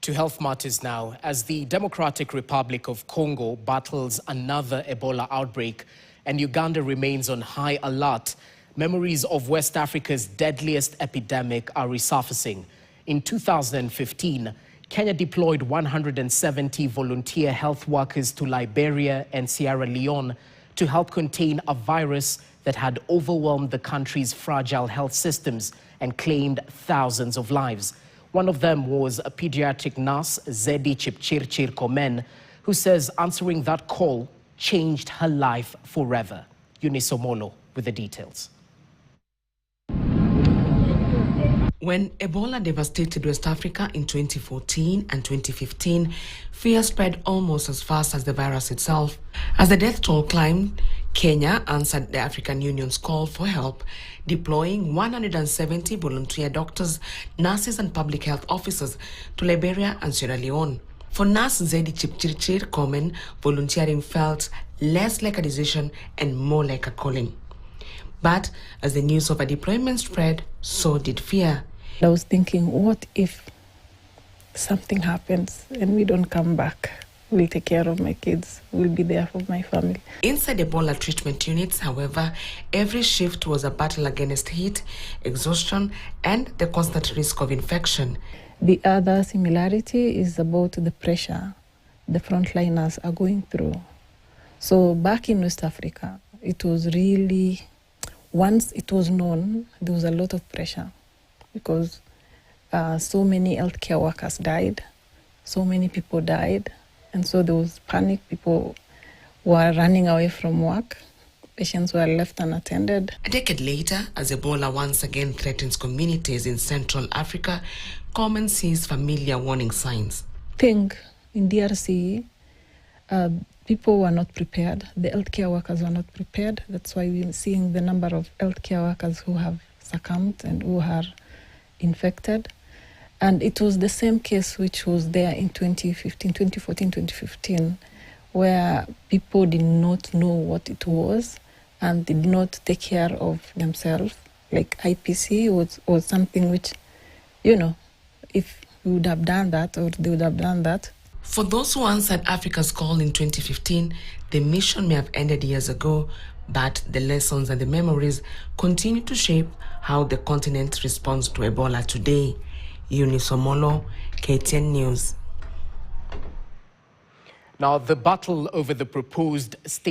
To health matters now, as the Democratic Republic of Congo battles another Ebola outbreak and Uganda remains on high alert, memories of West Africa's deadliest epidemic are resurfacing. In 2015, Kenya deployed 170 volunteer health workers to Liberia and Sierra Leone to help contain a virus that had overwhelmed the country's fragile health systems and claimed thousands of lives. One of them was a pediatric nurse, Zedi Chipchirchir Komen, who says answering that call changed her life forever. Eunice Omolo with the details. When Ebola devastated West Africa in 2014 and 2015, fear spread almost as fast as the virus itself. As the death toll climbed, Kenya answered the African Union's call for help, deploying 170 volunteer doctors, nurses and public health officers to Liberia and Sierra Leone. For nurse Zedi Chipchirchir Komen, volunteering felt less like a decision and more like a calling. But as the news of a deployment spread, so did fear. I was thinking, what if something happens and we don't come back? We'll take care of my kids. We'll be there for my family. Inside Ebola treatment units, however, every shift was a battle against heat, exhaustion, and the constant risk of infection. The other similarity is about the pressure the frontliners are going through. So back in West Africa, it was really, once it was known, there was a lot of pressure because so many healthcare workers died, so many people died, and so there was panic. People were running away from work. Patients were left unattended. A decade later, as Ebola once again threatens communities in Central Africa, Komen sees familiar warning signs. I think in DRC, people were not prepared. The healthcare workers were not prepared. That's why we're seeing the number of healthcare workers who have succumbed and who are infected. And it was the same case which was there in 2014, 2015, where people did not know what it was and did not take care of themselves. Like IPC was something which, you know, if we would have done that or they would have done that. For those who answered Africa's call in 2015, the mission may have ended years ago, but the lessons and the memories continue to shape how the continent responds to Ebola today. Eunice Omolo, KTN News. Now, the battle over the proposed state